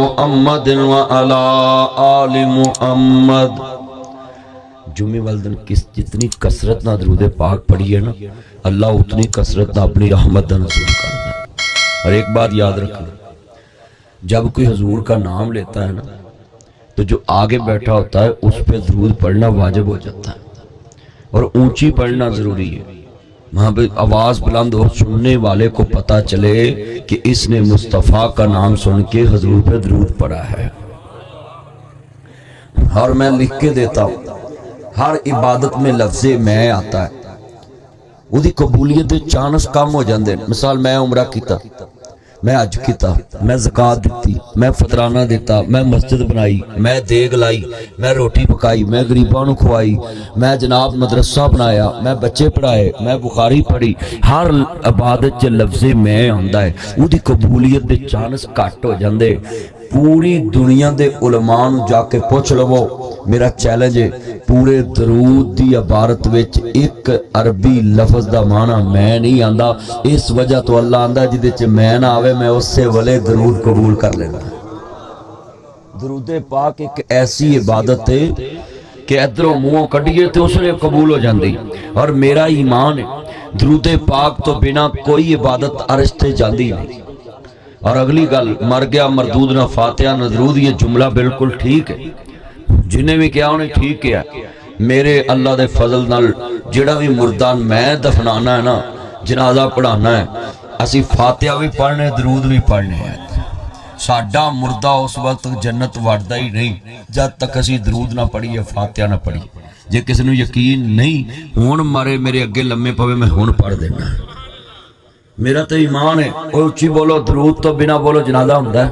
मुहम्मद व अला आलि मुहम्मद। जुमे वाले दिन जितनी कसरत ना दरूद पाक पढ़ी है ना, अल्लाह उतनी कसरत ना अपनी रहमत का नसीब करता है। और एक बात याद रखना, जब कोई हुजूर का नाम लेता है ना, तो जो आगे बैठा होता है उस पर दरूद पढ़ना वाजिब हो जाता है, और ऊंची पढ़ना जरूरी है। वहां पे आवाज बुलंद हो, सुनने वाले को पता चले कि इसने मुस्तफ़ा का नाम सुन के हुजूर पे दरूद पढ़ा है। और मैं लिख के देता हूं, हर इबादत में लफ्ज़े मैं आता है, उसकी कबूलियत के चांस कम हो जाते हैं। मिसाल, मैं उमरा किया, मैं हज किया, मैं ज़कात दी, मैं फतराना दिता, मैं मस्जिद बनाई, मैं देग लाई, मैं रोटी पकाई, मैं गरीबों को खुआई, मैं जनाब मदरसा बनाया, मैं बच्चे पढ़ाए, मैं बुखारी पढ़ी। हर इबादत च लफ्ज़े मैं आंदा है, उसकी कबूलियत के चांस घट हो जाते। पूरी दुनिया के उलमा नूं जाके पूछ लवो, मेरा चैलेंज है, पूरे दरूद की इबारत विच एक अरबी लफज का माना मैं नहीं आंदा। इस वजह तो अल्लाह आंदा जिदे च मैं ना आवे, मैं उससे वाले दरूद कबूल कर लेना। दरूद पाक एक ऐसी इबादत है कि इधरों मुंहों कढ़िए तो उसने कबूल हो जाती। और मेरा ईमान है, दरूद पाक तो बिना कोई इबादत अर्श ते जाती नहीं। और अगली गल, मर गया मरदूद ना फातिहा ना दरूद, ये जुमला बिल्कुल ठीक है। जिन्हें भी कहा उन्हें ठीक किया। मेरे अल्लाह दे फजल नाल जिहड़ा भी मुर्दा मैं दफनाना है ना, जनाजा पढ़ाना है, असी फातिहा भी पढ़ने, दरूद भी पढ़ने हैं। साडा मुर्दा उस वक्त जन्नत वड़दा ही नहीं जब तक असी दरूद ना पढ़िए, फातिहा ना पढ़िए। जे किसी नूं यकीन नहीं, हुण मरे मेरे अगे लम्मे पवे, मैं हुण पढ़ देना। मेरा तो ईमान है, उच्ची बोलो, दरूद तो बिना बोलो जनाजा हुंदा है,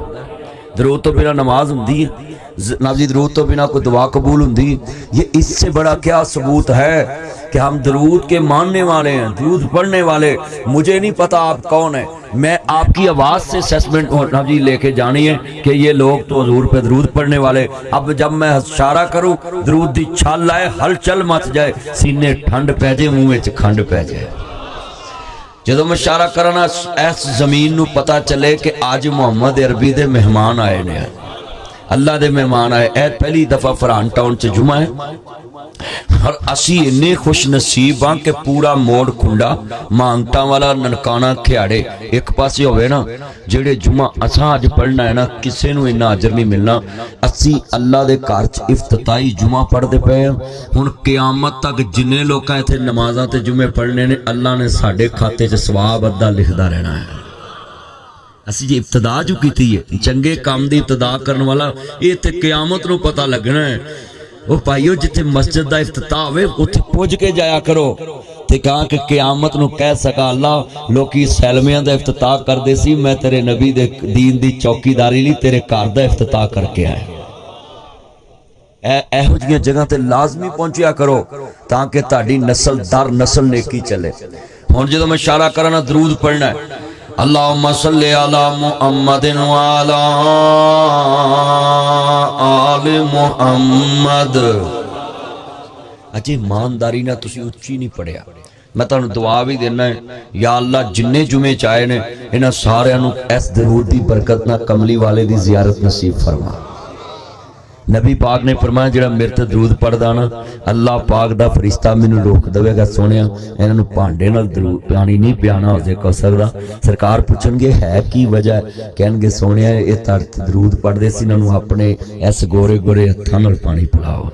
दरूद तो बिना नमाज हुंदी है, नाजी दरूद तो बिना कोई दुआ कबूल हुंदी। ये इससे बड़ा क्या सबूत है कि हम दरूद के मानने वाले हैं, दरूद पढ़ने वाले। मुझे नहीं पता आप कौन है, मैं आपकी आवाज़ से असेसमेंट नाजी लेके जानी है कि ये लोग तो हुजूर पे दरूद पढ़ने वाले। अब जब मैं इशारा करूँ, दरूद की छल आए, हलचल मच जाए, सीने ठंड पै जाए, मुँह में खंड पै जाए। जो मैं इशारा करना, इस जमीन नूं पता चले कि अज मुहम्मद अरबी दे मेहमान आए ने, अल्लाह दे मेहमान आए। ए पहली दफा फरहान टाउन च जुमा है, और असी इन्ने खुश नसीब हाँ कि पूरा मोड़ खुंडा मांगटा वाला ननकाना खियाड़े एक पासे होवे ना, जेड़े जुमा असा अज पढ़ना है ना, किसी नूं इन्ना अजर नहीं मिलना। असी अल्लाह दे घर च इफ्तिताई जुमा पढ़ते पे हैं। हुण क़यामत तक जिन्ने लोग इत्थे नमाज़ां ते जुमे पढ़ने ने, अल्लाह ने साडे खाते च सवाब अद्धा लिखदा रहना है। असी जे इब्तदा जो की है, चंगे काम की इब्तदा करने वाला, ये तो क़यामत नूं पता लगना है। वो भाईओ, जिथे मस्जिद का इफ्तिताह होवे उत्थे पुज के जाया करो, ते कहा कि क़यामत नूं कह सका, अल्लाह लोकी सैलमियां दा इफ्तिताह करदे सी, मैं तेरे नबी दे दीन दी चौकीदारी नहीं, तेरे घर दा इफ्तिताह करके आया। ਇਹੋ ਜਿਹੀਆਂ जगह ते लाजमी पहुंचया करो ताकि ताड़ी नस्ल दर नस्ल नेकी चले। हुण जो मैं इशारा करना, दरूद पढ़ना है, अल्लाहुम्मा सल्ली अला मुहम्मदिन व अला आलि मुहम्मद। अजे ईमानदारी ना तुसी उच्ची नहीं पढ़िया। मैं तुहानू दुआ भी देना है, या अल्लाह जिन्ने जुमे चाहे ने, इन्हां सारिआं नूं इस दरूद दी बरकत नाल कमली वाले दी जियारत नसीब फरमा। नबी पाक ने फरमाया, जिहड़ा मेरे ते दरूद पढ़दा ना, अल्लाह पाक दा फरिश्ता मैनू रोक देवेगा, सोनिया इन्हां नूं भांडे नाल दरूद पानी नहीं पियाना हो जे कौसर दा। सरकार पुछणगे है की वजह, कहणगे सोनिया ये तड़त दरूद पढ़दे सी, इन्हां नूं अपने इस गोरे गोरे हत्थां नाल पानी पिलाओ।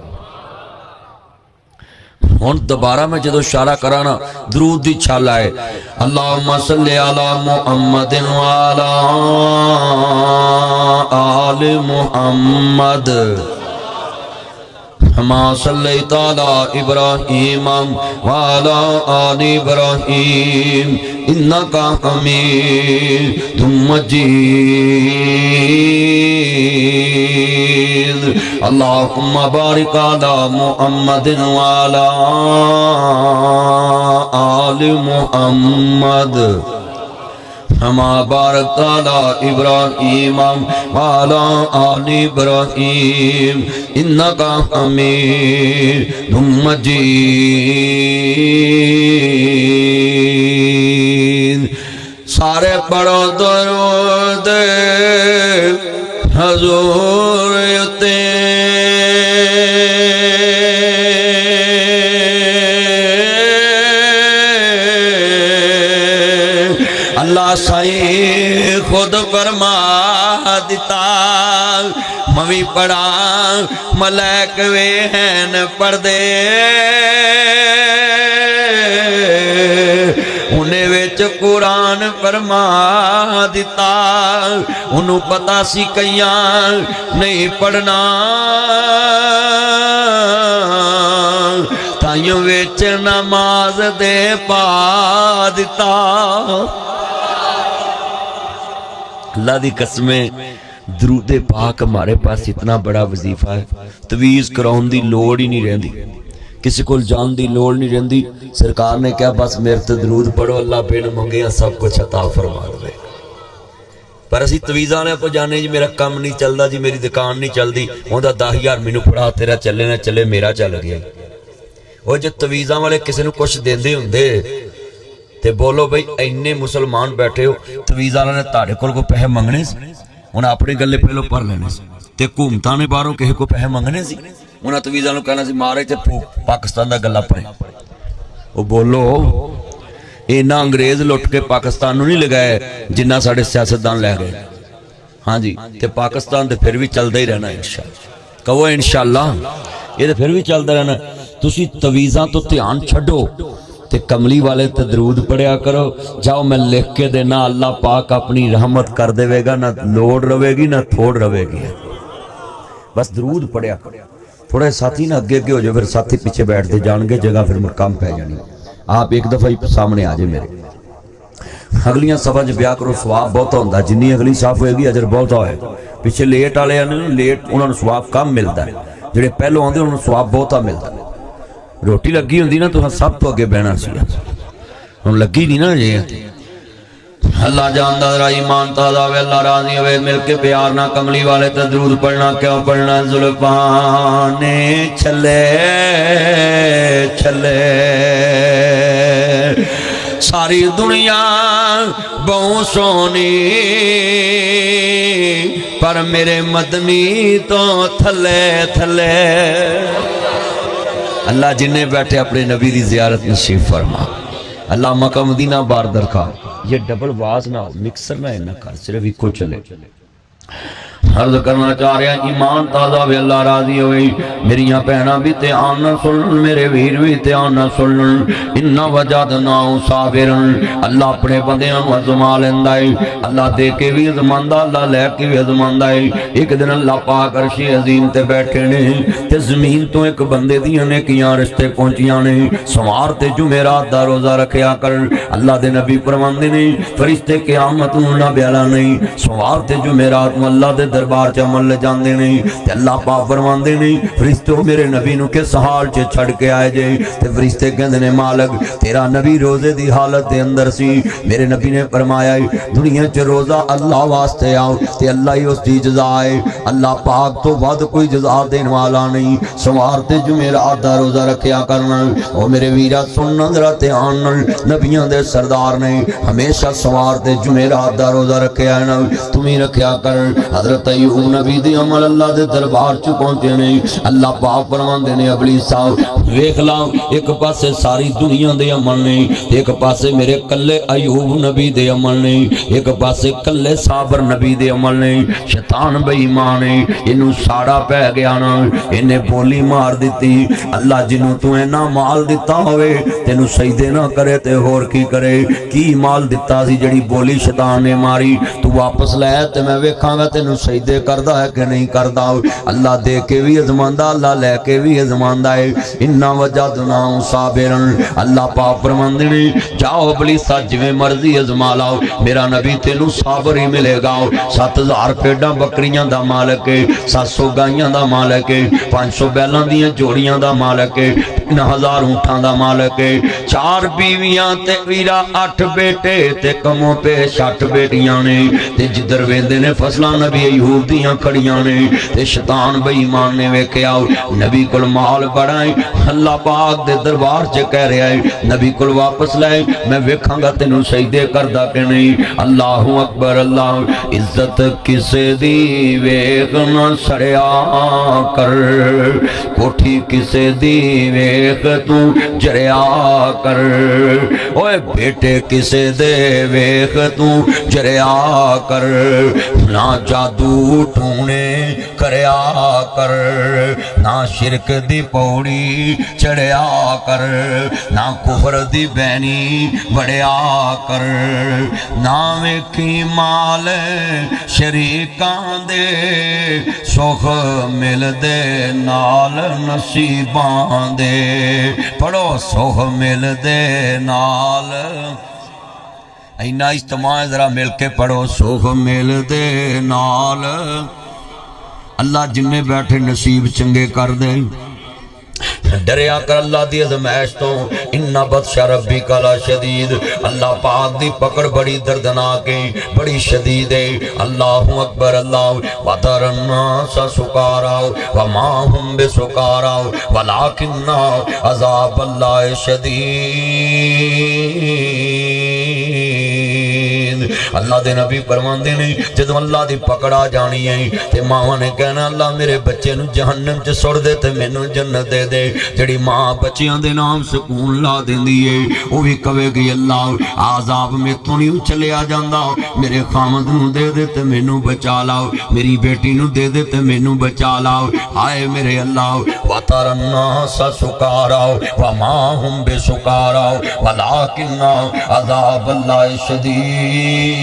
हुण दोबारा मैं जो इशारा करा ना, दरूद दी छल आए, अल्लाहुम्मा सल्ली अला मुहम्मदिन व अला आलि मुहम्मद कमा सल्लैता अला इब्राहीम व अला आलि इब्राहीम इन्नका हमीदुम मजीद। अल्लाहुम्मा बारिक अला मुहम्मदिन व अला आलि मुहम्मद कमा बारकता अला इब्राहीम व अला आलि इब्राहीम इन्नका हमीदुम सारे पढ़ो दरूद हजूर उते अल्लाह साईं खुद फरमा दिता मवी पढ़ा मलैक वे हैं पढ़दे उन्हें विच कुरान फरमा दिता उन्होंने पता सी कईयां नहीं पढ़ना ताइयों विच नमाज दे पा दिता। अल्लाह दी कसमें दरूद पाक हमारे पास इतना बड़ा वजीफा है, तवीज़ कराउन दी लोड़ ही नहीं रहिंदी, किसी को जान दी लोड़ नहीं रहिंदी। सरकार ने कहा बस मेरे ते दरूद पढ़ो अल्लाह बिन मंगे सब कुछ अता फरमा दे। पर असी तवीज़ वाले को जाने जी मेरा काम नहीं चलता जी, मेरी दुकान नहीं चलती, उनका 10,000 मैनू फड़ा तेरा चले ना चले मेरा चल गया। वो जो तवीज़ा वाले किसी को कुछ देंदे हुंदे ते बोलो बई इन्ने मुसलमान बैठे हो तवीज़ा वाले ने तुहाडे कोल कोई पैसे मंगने सी, उन्हें अपने गले पहलों भर लेने से ते हुकूमतां ने बाहरों किसी को पैसे मंगने सी, उन्हें तवीज़ा नूं कहना सी मारे ते पाकिस्तान दा गला पड़े। वो बोलो इन्ना अंग्रेज लुट के पाकिस्तान नूं नहीं लगाया जिन्ना साडे सियासतदान लै गए। हाँ जी, ते पाकिस्तान तो फिर भी चलता ही रहना इंशाअल्लाह। कहो इंशाअल्लाह ये तो फिर भी चलता रहना। तुसी तवीज़ां तो ध्यान छड्डो ते कमली वाले ते दरूद पढ़िया करो। जाओ मैं लिख के देना अल्लाह पाक अपनी रहमत कर देगा, ना लोड़ रवेगी ना थोड़ रवेगी। बस दरूद पढ़िया करो। थोड़े साथी ना अगे अगे हो जाओ, फिर साथी पीछे बैठते जाएंगे, जगह फिर कम पै जानी। आप एक दफ़ा ही सामने आ जाए मेरे। अगलियां सफा च ब्याह करो, स्वाब बहुत होंदा, जिन्नी अगली साफ होएगी अजर बहुत होएगा। पिछे लेट वाले लेट उन्होंने स्वाब कम मिलता है, जेडे पहलों आते उन्होंने स्वाब बहुता मिलता। रोटी लगी होंगी ना तो सब तो अगे बहना सी, हुण लगी नहीं ना जे। अल्लाह जानदा जरा ईमान ताज़ा वे, अल्लाह राजी होवे, मिलके प्यार ना कमली वाले ते दरूद पढ़ना। क्यों पढ़ना? जुल्फाने छले छले सारी दुनिया बहु सोनी पर मेरे मदनी तो थले थले। अल्लाह जिन्हें बैठे अपने नबी की जियारत नसीब फरमा। अल्लाह मक्का मदीना बार दरखा। ये डबल आवाज ना हो, मिक्सर ना इन्ना कर, सिर्फ इको चले। अर्ज करना चाह रहा ईमान ताज़ा वे, अल्लाह राजी होवे। मेरिया भैन भी ध्यान न सुन, मेरे वीर भी ध्यान न सुन। इन्ना वजदना साबिरन, अल्लाह अपने बंदियां नूं अज़मा लैंदा है। अल्लाह दे के भी अज़मांदा, अल्लाह लै के भी अज़मांदा है। एक दिन अल्लाह पाक अर्शे अज़ीम ते बैठे ने ते ज़मीन तो एक बंदे दियां नेकियां रिश्ते पहुंचियां ने। सोमवार ते जुमेरात दा रोज़ा रखिया कर। अल्लाह दे नबी फरमांदे ने फरिश्ते क़यामत नूं ना ब्याला नहीं, सोमवार ते जुमेरात नूं अल्लाह दे दरबार च अमल जाते नहीं। ते अल्लाह पाक फरमांदे ने फरिश्ते मेरे नबी नूं किस हाल च छड़ के आए जे? ते फरिश्ते कहंदे ने मालक तेरा नबी रोजे दी हालत दे अंदर सी। मेरे नबी ने फरमाया दुनिया च रोजा अल्लाह वास्ते आओ ते अल्लाह ही उसकी जज़ा है। अल्लाह पाक तो वध कोई जज़ा देने वाला नहीं। सोमवार ते जुमेरात दा रोजा रखिया करना। ओ मेरे वीरा सुनना जरा ध्यान नाल, नबियां दे सरदार ने हमेशा सोमवार ते जुमेरात दा रोजा रखिया है ना, तुम ही रखिया कर। हजरत अय्यूब नबी दे अमल अल्लाह दे दरबार च पहुंचे ने। अल्लाह पाक फरमांदे ने अबली साहब वेख ला, एक पासे सारी दुनिया दे अमल ने, एक पासे मेरे कल्ले अय्यूब नबी दे अमल ने, एक पासे कल्ले साबर नबी दे अमल ने। शैतान बेईमान है, इनू साड़ा पै गया ना, इन्हें बोली मार दी। अल्लाह जिन्हों तू इन्ना माल दिता होवे तेनू सजदे ना करे ते होर की करे? की माल दिता सी जड़ी बोली शैतान ने मारी? तू वापस लै ते मैं वेखांगा तेनू सजदे करदा है कि नहीं करदा। अल्लाह दे के भी अजमांदा, अल्लाह लै के भी अजमांदा है। इन्ना वजदना साबिरन, अल्लाह पाक फरमांदे ने जाओ इबलीसा जिवें मर्जी अजमा लाओ, मेरा नबी तेनू साबर ही मिलेगा। 7000 भेडां बकरियां दा मालिक है, 700 गाइयां दा मालिक है, 500 बैलां दियां जोड़ियां दा मालिक है, 1000 ऊंठां दा मालिक है, 4 बीवियां ते वीरा 8 बेटे ते कमो पे 60 बेटियां ने, ते जिधर वेंदे ने फसलां नबी अयूब दियां खड़ियां ने, ते शैतान बेईमान ने वेख्या नबी कोल माल बड़ा है, अल्लाह पाक दे दरबार च कह रहा है नबी कोल वापस लै, मैं वेखांगा तेनू सजदे करदा कि नहीं। अल्लाहु अकबर अल्लाह। इज्जत किसे दी वेख न सड़िया कर, कोठी किसे दी वेख तू जरिया कर, ओए बेटे किसे दे वेख तू जरिया कर, ना जादू टूने करया कर, ना शिरक दी पौड़ी चढ़िया कर, ना कुफर दी बैनी बड़िया कर, ना वेखी माल शरीकां दे, सुख मिलदे नाल नसीबां दे, पढ़ो सुख मिलदे नाल, इन्ना इज्तिमा जरा मिल के पढ़ो, सुख मिलदे नाल, अल्लाह जिन्ने बैठे नसीब चंगे कर दे। डरिया कर अल्लाह दी अज़मैश तो, इन्ना बदशा रब्बी कला शदीद, अल्लाह पाक दी पकड़ बड़ी दर्दनाक है, बड़ी शदीद है। अल्लाहु अकबर अल्लाह। वतरन्ना सा सुकारा व मा हुम बिसुकारा वलाकिन्ना अज़ाब अल्लाह शदीद। अल्लाह दे नबी फरमांदे ने जदों अल्लाह दी पकड़ आ जानी है ते मावां ने कहना अल्लाह मेरे बच्चे नूं जहन्नम च सुट दे ते मैनूं जन्नत दे दे। जिहड़ी मां बच्चियां दे नाम सुकून ला देंदी है वो भी कहेगी अल्लाह आज़ाब मेथों नहीं चलिया जांदा, मेरे खामद नूं दे दे ते मैनूं बचा लाओ, मेरी बेटी नूं दे दे ते मैनूं बचा लाओ। हाय मेरे अल्लाह वतरन्ना सा सुकारा व मा हुम बिसुकारा वलाकिन्ना अज़ाब अल्लाह शदीद।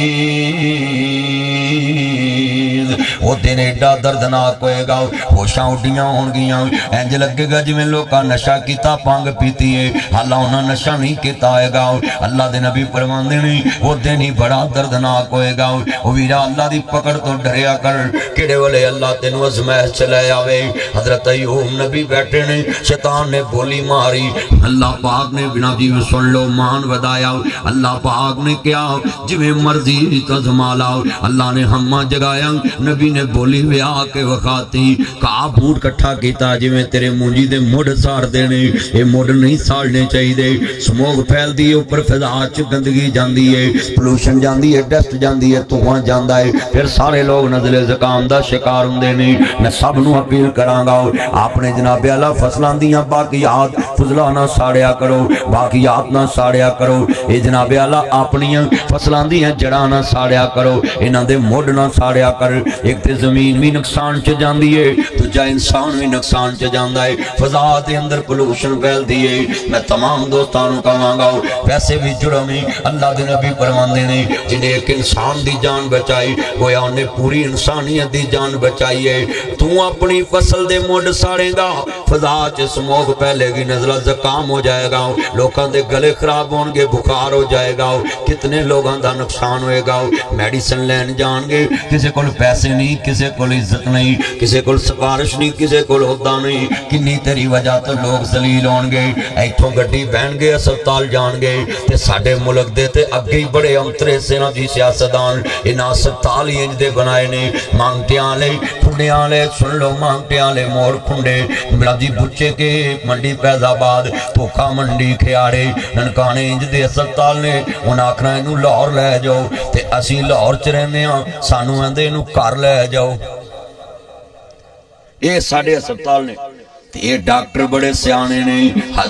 वो दिन एडा दर्दनाक होएगा, होशां उड्डियां होणगियां, इंज लगेगा जिवें लोकां नशा कीता, भंग पीती है, हालां उन्हां नशा नहीं कीता होएगा। अल्लाह दे नबी फरमांदे ने वो दिन ही बड़ा दर्दनाक होएगा। ओ वीरा अल्लाह दी पकड़ तो डरिया कर, किहड़े वेले अल्लाह तेनू अज़मैश च लै आवे। हज़रत अय्यूब नबी बैठे ने, शैतान ने बोली मारी, अल्लाह पाक ने बिना जी सुन लो मान वधाया। अल्लाह पाक ने कहा जिवें मर्जी तज़मा लाओ। अल्लाह ने हम्मा जगाया, नबी ने बोली विआह के वखाती, घा बूट कट्ठा किया जिवें तेरे मूंजी दे मुड़ साड़दे ने, ये मुड़ नहीं साड़ने चाहिए। स्मोक फैलती है उपर, फिजा च गंदगी जाती है, पोल्यूशन जाती है, डस्ट जाती है, धुआं जाता है, फिर सारे लोग नज़ले ज़ुकाम का शिकार होंदे ने। मैं सब नूं अपील करांगा अपने जनाबे आला फसलां दियां बाकियात फजला ना साड़िया करो, बाकियात ना साड़िया करो। ये जनाबे आला अपनियां फसलां दियां जड़ां ना साड़िया करो, इन्हां दे मुड़ ना साड़िया कर। एक तो जमीन भी नुकसान च जाती है, दूजा इंसान भी नुकसान च जाता है, फजा के अंदर पोल्यूशन फैलती है। मैं तमाम दोस्तों को कहांगा वैसे भी जुर्म ही अल्लाह के नबी फरमांदे ने जिन्हें एक इंसान की जान बचाई गोया उन्हें पूरी इंसानियत की जान बचाई है। तू अपनी फसल के मुड़ साड़ेगा, फजा च स्मोक फैलेगी, नज़ला ज़ुकाम हो जाएगा, लोगों के गले खराब होंगे, बुखार हो जाएगा, कितने लोगों का नुकसान होएगा। मेडिसिन लैन जाएंगे, किसी को पैसे नहीं, किसी को इज्जत नहीं, किसी को सिफारिश नहीं, किसी को ओहदा नहीं, किन्नी तेरी वजह तो लोग जलील होणगे। इत्थों गड्डी बहणगे अस्पताल जाणगे ते साडे मुल्क दे ते अगे ही बड़े अंतरे सेना जी सियासतदान इन्हां अस्पताल ही इंज दे बनाए ने। मांगटियां वाले खुंडियां वाले सुन लो, मांगटियां वाले मोड़ खुंडे मिलाजी बुच्चे के मंडी फैजाबाद धोखा मंडी खियाड़े ननकाने इंज दे अस्पताल ने। उन्हें आखना इनू लाहौर लै जाओ ते असीं लाहौर च रहिंदे हां, सानू आंदे इनू घर लै जाओ। ये साडे अस्पताल ने, ये डॉक्टर बड़े सियाने ने।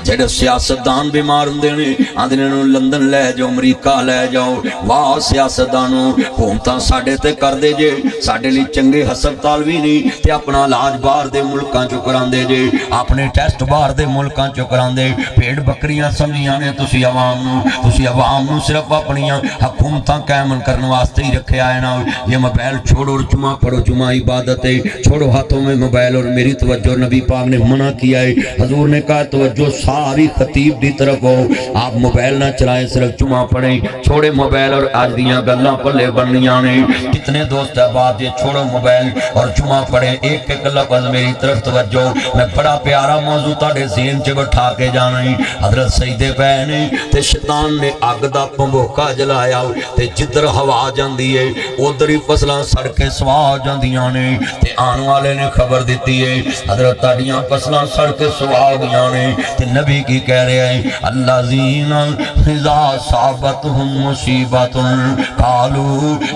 जेडे सियासतदान बीमार होंदे ने आंदे ने लंदन लै जाओ, अमरीका लै जाओ। वाह सियासतदानों, हुकूमतां साडे ते करदे जे, साडे लई चंगे हस्पताल भी नहीं ते अपना इलाज बाहर दे मुल्कां चों करांदे जे, अपने टेस्ट बाहर दे मुल्कां चों करांदे। भेड़ बकरियां समझियां ने तुसीं अवाम नूं सिर्फ अपनियां हुकूमतां कायम करने वास्ते ही रखिया है ना। ये मोबाइल छोड़ो और जुमा पढ़ो, जुमा इबादत है, छोड़ो हाथों में मोबाइल और मेरी तवज्जो नबी पाक ने मना किया है। हजूर ने कहा तवज्जो सारी खतीब की तरफ हो, आप मोबाइल ना चलाएं, सिर्फ जुमा पढ़ें, छोड़े मोबाइल और आज दियाँ गल्लां पल्ले बननियां ने। कितने दोस्त है बात ये, छोड़ो मोबाइल और जुमा पढ़े। एक एक लफ्ज़ मेरी तरफ तवज्जो, मैं बड़ा प्यारा मौजू तुहाडे ज़हन च बिठा के जाना है। हजरत सजदे पै ने ते शैतान ने अग दा भंबोका जलाया ते जिधर हवा जाती है उधर ही फसलां सड़ के सवाह हो जांदियां ने। ते आने वाले ने खबर दी है हजरत ताड़ियां फसलां सड़ के सवाह हो गईयां ने। ते नबी की कह रहे हैं अल्लाज़ीना इज़ा साबतहुम मुसीबतुन कालू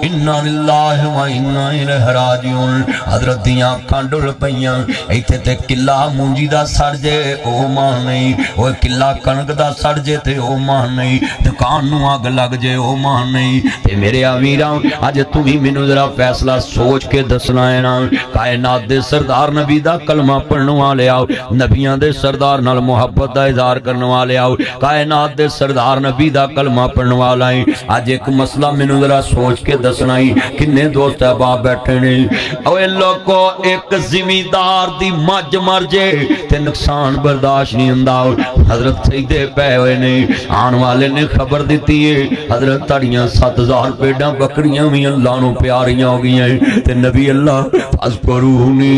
इन्ना लिल्लाहि व इन्ना इलैहि राजिऊन। हजरत दियां अखां डुल पईयां, इत्थे ते किला मूंजी दा सड़ जे ओ मान नहीं, ओ किला कणक दा सड़ जे ते ओ मान नहीं, दुकान नूं अग लग जे ओ मान नहीं। ते मेरे अमीरां अज तू भी मैनूं जरा फैसला सोच के दसना है ना। कायनात दे सरदार नबी दा कलमा पढ़ने वाले आओ, नबियां दे सरदार नाल मुहब्बत दा इज़हार करने वाले आओ, कायनात दे सरदार नबी दा कलमा पढ़ने वाला है। अज एक मसला मैनूं जरा सोच के दसना ही, किन्ने दोस्त अहबाब बैठे ने। ओए लोगो एक जिमीदार दी मज मर जे ते नुकसान बर्दाश्त नहीं हुंदा। हजरत सजदे पै हुए ने, आने वाले ने खबर दी है हजरत ताड़ियां 7000 भेड़ां बकरियां भी अल्लाह नूं प्यारियां हो गई ते नबी अल्लाह अज़कुरूनी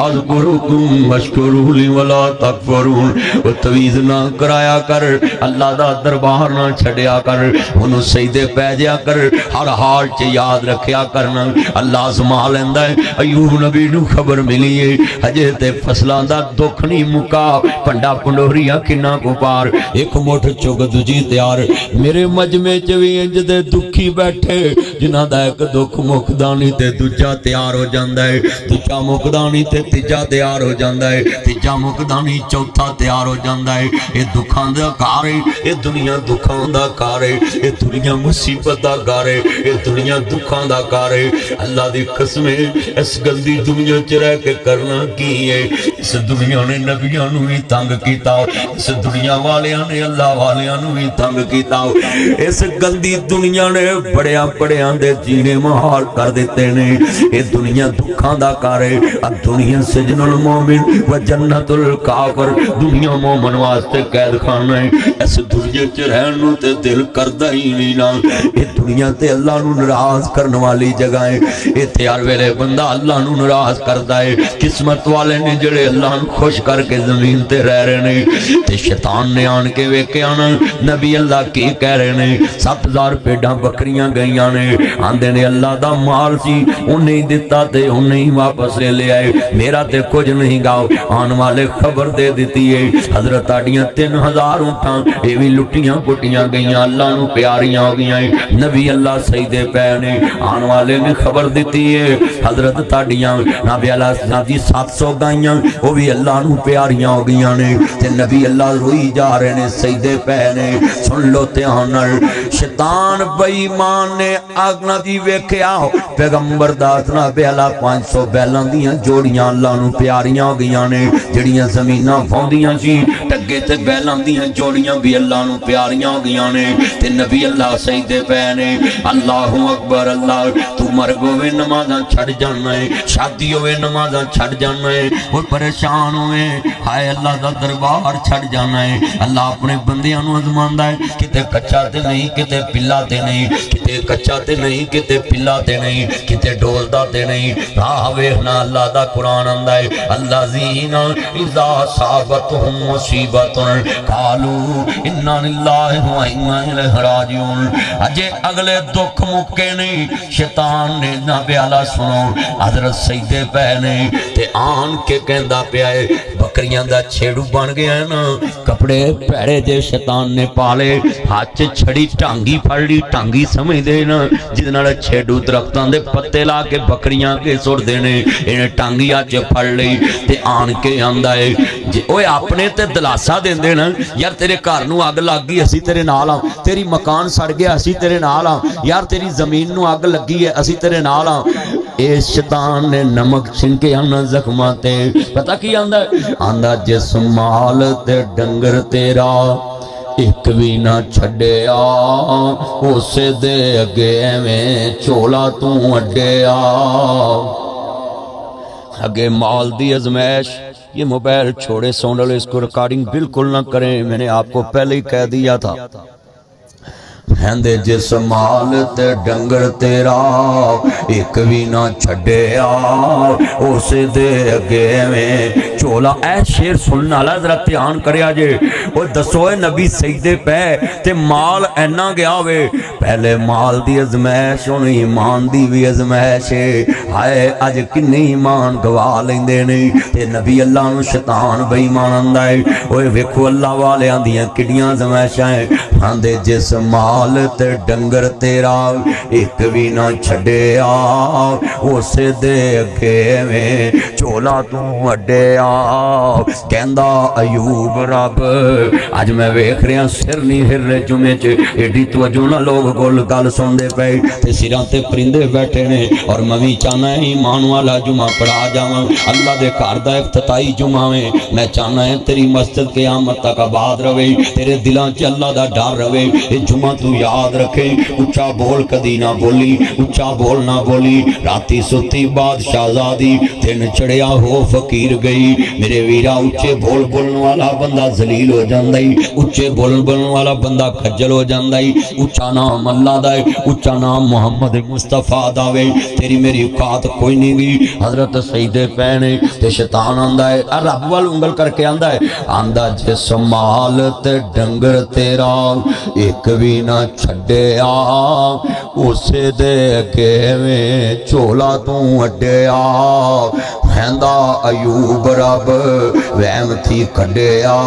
अज़कुरुकुम वशकुरूली वला तकफुरून। वो तवीज़ ना कराया कर, अल्लाह दा दरबार ना छड़िया कर, उन्होंने सजदे पै जाया कर, हर हाल च याद रखिया करना अल्लाह आज़मा लैंदा है। अयूब नबी नूं खबर मिली है हजे ते फसलां दा दुख नहीं मुका, पंडा पंडोरिया किन्ना को पार, एक मुठ चुग दूजी तैयार। मेरे मजमे च भी इंज दे दुखी बैठे जिन्हां दा एक दुख मुकदा नहीं ते दूजा तैयार हो जांदा है, दूजा मुकदा नहीं ते तीजा तैयार हो जांदा है, तीजा मुकदा नहीं चौथा तैयार हो जांदा है। ये दुखां दा घर है, ये दुनिया दुखां दा घर है, ये दुनिया मुसीबत दा घर है, ये दुनिया दुखां दा घर है। अल्लाह दी कसम इस गंदी दुनिया च रह के करना की है। इस दुनिया ने नबियां नूं भी तंग कीता, इस दुनिया वालियां ने अल्लाह वालियां नूं भी तंग कीता। इस गंदी दुनिया ने बड़िया बड़िया दे जीने महाल कर दिते ने। ये दुनिया दुखां दा घर है, अब दुनिया सजनुल मोमिन व जन्नतुल काफिर, दुनिया मोमन वास्ते कैद खाना है। इस दुनिया च रहन नूं ते दिल करदा ही नहीं ना। ये दुनिया ते अल्लाह नूं नाराज करने वाली जगह है। इत्थे हर वेले बंदा अल्लाह नूं नाराज करदा है। किस्मत वाले ने जेड़े अल्लाह नूं खुश करके जमीन ते रह रहे ने, ते शैतान ने आन के वेख्या ना नबी अल्लाह की कह रहे ने 7000 भेड़ां बकरियां गईयां ने। आंदे ने अल्लाह दा माल सी उन्हें ही दिता ते उन्हें ही वापस ले ले आए, मेरा ते कुछ नहीं गाओ। आने वाले खबर दे दी है हजरत ताड़ियां 3000 ऊँटां ये भी लुटियां पुटियां गईयां, अल्लाह नूं प्यारियां हो गईयां। नबी अल्लाह सजदे पै ने, आने वाले ने खबर दी है हजरत ताड़ियां नबी अल्लाह दी 700 गाइयां वो भी अल्लाह नूं प्यारियां हो गईयां ने। ते नबी अल्लाह रोई जा रहे ने, सजदे पै ने। सुन लो ध्यान नाल, शैतान बेईमान ने आगना दी वेख्या पैगंबर दास नबी अल्लाह 500 बैलां दियां जोड़ियां अल्लाह नूं प्यारियां हो गईयां ने। जड़ियां जमीनां फौंदियां सी टग्गे ते बैलां दियां जोड़ियां भी अल्लाह नूं प्यारियां हो गईयां ने। ते नबी अल्लाह सजदे पै ने, अल्लाहू अकबर। अल्लाह तू मरग होवे नमाज़ां छड़ जाना है, शादी होवे नमाज़ां छड़ जाना है, वो परेशान होवे हाय अल्लाह दा दरबार छड़ जाना है। अल्लाह अपने बंदियां नूं अज़मांदा है, किते कच्चा ते नहीं किते पिल्ला ते नहीं, किते कच्चा ते नहीं किते पिल्ला ते नहीं, किते डोलदा ते नहीं। राह वेखना अल्लाह दा कुरान आंदा है अल्लाज़ीना इज़ा साबतहुम मुसीबतुन कालू इन्ना लिल्लाहि व इन्ना इलैहि राजिऊन। अजे अगले दुख मुक्के नहीं, शैतान ने ना प्याला सुनो हजरत सजदे पै ने ते आन के कहंदा पिया है बकरियां दा छेड़ू बन गया है ना। कपड़े भैड़े जे शैतान ने पाले, हाथ च छड़ी टांगी फड़ ली, टांगी समझदे ना जिहदे नाल छेड़ू दरख्तां दे पत्ते ला के बकरियां के सुटदे ने, इहने टांगी हाथ च फड़ लई ते आन के आंदा है जे ओए अपने ते दिलासा देंदे ना यार तेरे घर नूं अग लग गई असीं तेरे नाल आ, तेरी मकान सड़ गया असीं तेरे नाल आ, यार तेरी जमीन नूं अग लगी है असीं तेरे नाल आ। ए शैतान ने नमक छिनके आना जख्मां ते। पता की आंदा आंदा जिस माल ते डंगर तेरा एक भी ना छड्डिया, उसे दे अगे एवें झोला तू अड्डिया। अगे माल दी अजमैश। ये मोबाइल छोड़े सोनल, इसको रिकॉर्डिंग बिल्कुल ना करें, मैंने आपको पहले ही कह दिया था। कहंदे जिस माल ते डंगर तेरा एक भी ना छड्डिया उस दे अगे में झोला। ऐ शेर सुनने वाला जरा ध्यान करया जे। ओ दसो नबी सजदे पे ते माल ऐना गया वे, पहले माल दी अजमैश हुण ईमान दी भी अजमैश है। हाय अज किन्ने ईमान गवा लेंदे ने ते नबी अल्लाह नूं शैतान बेईमान आंदा है। ओए वेखो अल्लाह वालियां दियां किड्डियां अजमैशां है। आंदे जिस माल ते डंगर तेरा एक भी ना छड्डिया उस दे अगे में झोला तू अड्डिया। कहंदा अयूब रब अज मैं वेख रहा सिर नहीं हिर रहे जुमे च, एडी तवज्जो ना लोग गोल गल सुनते पे ते सिरां ते परिंदे बैठे ने। और मैं भी चाहना है ईमान वाला जुमा पढ़ा जावां, अल्लाह दे घर दा इफ्तिताई जुमा वे। मैं चाहना है तेरी मस्जिद क़यामत तक आबाद रवे, तेरे दिलों च अल्लाह दा डर रवे। ये जुमा तू याद रखे, उच्चा बोल कदी ना बोली, उच्चा बोल ना बोली। राती सुती बादशाहजादी दिन चढ़िया हो फकीर गई। मेरे वीरा उच्चे बोल बोलने वाला बंदा जलील हो जाता ही, उच्चे बोल बोलने वाला बंदा खज्जल हो जाता ही। उच्चा नाम अल्लाह दा है, उच्चा नाम मुहम्मद मुस्तफा दा वे। तेरी मेरी औकात कोई नहीं गई। हजरत सईदे पैने ते शैतान आंदा है, रब वाल उंगल करके आंदा है, आंदा जिस माल ते डंगर तेरा एक भी ना छड्डिया उसे दे अगे में झोला तू अड्डिया। कहंदा अयूब रब वहम थी कड्डिया,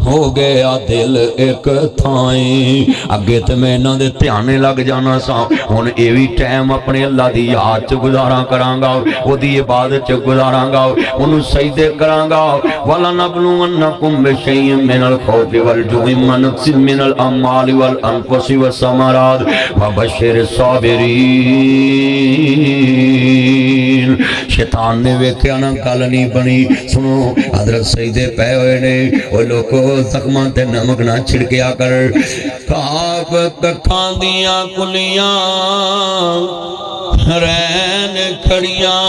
हो गया दिल एक थाई। अगे तो मैं इन्हां दे ध्याने लग जाना सा, हुण ये भी टाइम अपने अल्लाह दी याद च गुजारा करांगा, ओदी इबादत च गुजारांगा, उन्हूं सजदे करांगा। वला नबलुवन्नकुम बिशैइन मिनल खौफि वल जुइ व नक्सिन मिनल अम्वालि वल अनफुसि वस्समरात वबश्शिर साबिरीन। शैतान ने वेख्या ना गल नहीं बनी। सुनो हजरत सजदे पे हुए ने, ओ लोगो जख्मां ते नमक ना छिड़किया कर। काब कखां दियां कुलियां रैन खड़ियां,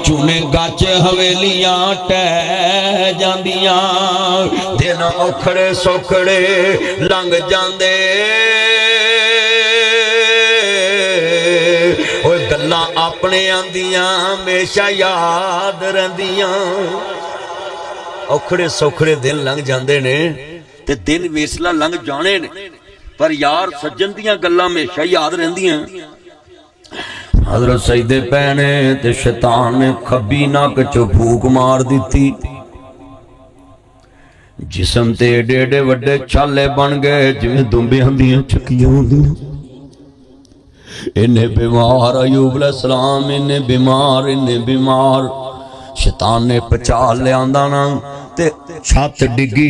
चूने गच हवेलियां टह जांदियां, दिन औखड़े सौखड़े लंघ जांदे। ओए गल्लां अपने आंदियां हमेशा याद रहिंदियां। औखड़े सौखड़े दिन लंघ जांदे ने ते दिन वेसला लंघ जाने ने, पर यार सज्जन दियां गल्लां हमेशा याद रहिंदियां। हजरत सजदे पैने ते शैतान ने खब्बी नक च फूक मार दी। जिसम ते एडे एडे वड्डे छाले बन गए जिवें दुंबियां दियां चक्कियां होंदियां। इन्ने बीमार अयूब अलैहिस्सलाम, इन्ने बीमार, इन्ने बीमार। शैतान ने पचा लिया ना ते छत डिगी।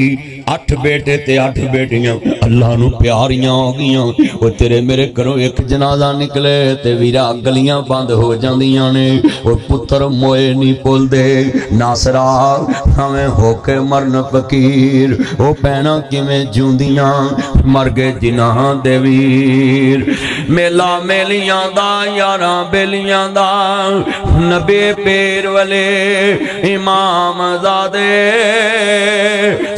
8 बेटे ते 8 बेटियां अल्लाह नू प्यारियां हो गईयां। वो तेरे मेरे घरों एक जनाजा निकले ते वीरा गलियां बंद हो जांदियां ने। वो पुत्र मोए नहीं भुलदे, नासरा हमें होके मरन फकीर। वो भैणां किवें जिउंदियां मर गए जिन्हां दे वीर। मेला मेलियां दा यारां बेलियां दा, नबे पेर वाले इमाम ज़ादे